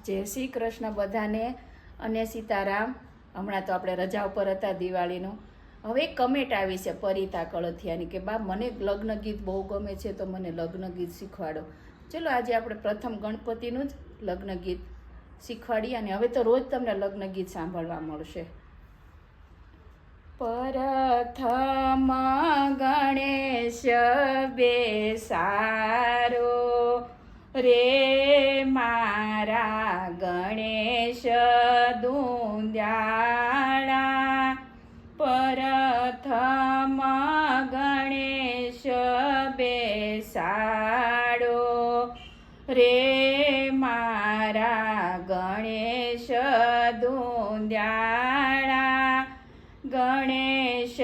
જય શ્રી કૃષ્ણ બધાને અને સીતારામ। હમણાં તો આપણે રજા ઉપર હતા દિવાળીનું। હવે એક કમેન્ટ આવી છે પરિતા કળથિયાની કે બા મને લગ્ન ગીત બહુ ગમે છે તો મને લગ્ન ગીત શીખવાડો। ચલો આજે આપણે પ્રથમ ગણપતિનું જ લગ્ન ગીત શીખવાડીએ અને હવે તો રોજ તમને લગ્ન ગીત સાંભળવા મળશે। પ્રથમ ગણેશ બેસારો રે મારા ગણેશ દુંદ્યાળા। પ્રથમ ગણેશ બેસાડો રે મારા ગણેશ દુંદ્યાળા। ગણેશ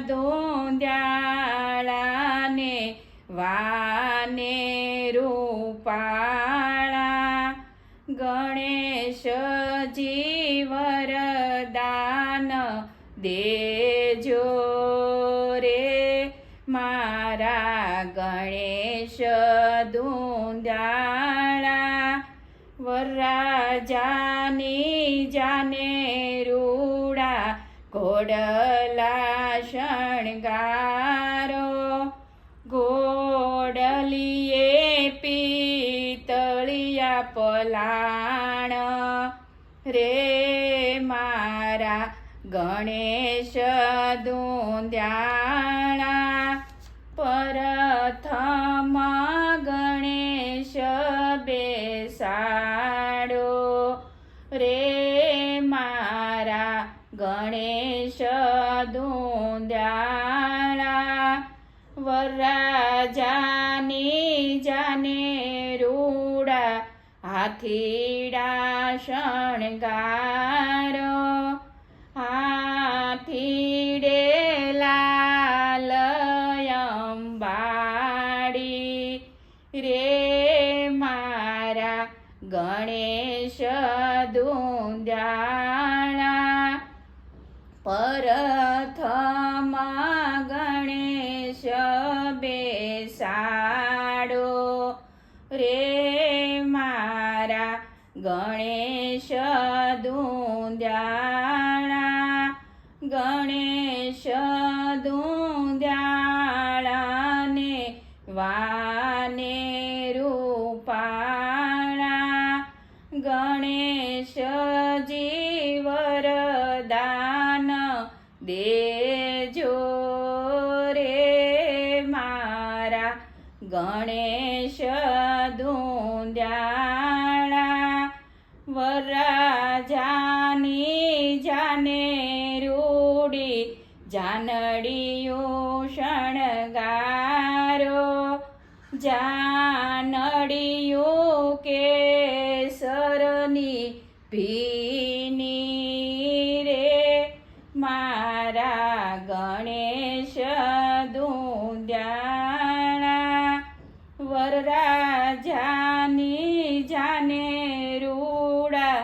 દુંદ્યાળાને વાને રૂપાળા। ગણેશજી વરદાન દેજો રે મારા ગણેશ દુંદ્યાળા। વરરાજાની જાને રૂડા ઘોડલા શણગારો। ઘોડલીએ પિતળિયા પલાણ રે મારા ગણેશ દુંદ્યાળા। પ્રથમ ગણેશ બેસાડો રે મારા ગણેશ દુંદ્યાળા। વરરાજાની જાને રૂડા હાથીડા શણગારો। હાથીડે લાલ અંબાડી રે મારા ગણેશ દુંદ્યાળા। પ્રથમ ગણેશ બેસાડો રે મારા ગણેશ દુંદ્યાળા। ગણેશ દુંદ્યાળાને વાને રૂપાળા। ગણેશજી વરદાન દેજો રે મારા ગણેશ દુંદ્યાળા। વરરાજાની જાને રૂડી જાનડીયું શણગારો। જાનડીયું કેસરની ભીની રે મારા ગણેશ દુંદ્યાળા। વરરાજાની જાને રૂડા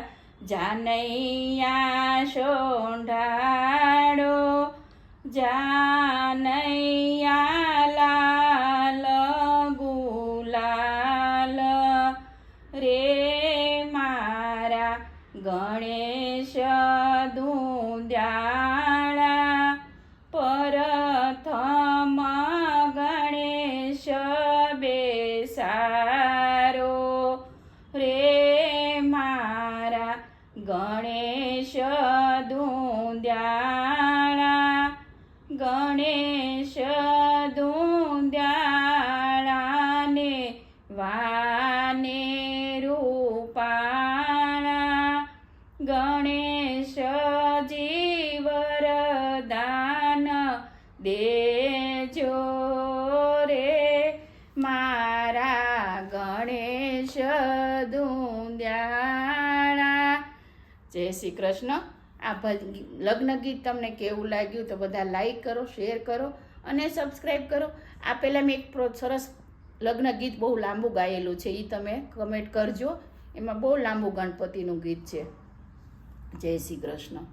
જાનૈયા સોંઢાડો। જાનૈયા લાલ ગુલાલ રે મારા ગણેશ દુંદ્યાળા। પ્રથમ ગણેશ બેસારો રે મારા ગણેશ દુંદ્યાળા। ગણેશ દુંદ્યાળાને વાને રૂપાળા। ગણેશજી વરદાન દેજો રે મારા ગણેશ દુંદ્યાળા। જય શ્રી કૃષ્ણ। આ લગ્ન ગીત તમને કેવું લાગ્યું તો બધા લાઈક કરો, શેર કરો અને સબસ્ક્રાઈબ કરો। આ પહેલાં મેં એક સરસ લગ્ન ગીત બહુ લાંબુ ગાયેલું છે, એ તમે કમેન્ટ કરજો। એમાં બહુ લાંબુ ગણપતિનું ગીત છે। જય શ્રી કૃષ્ણ।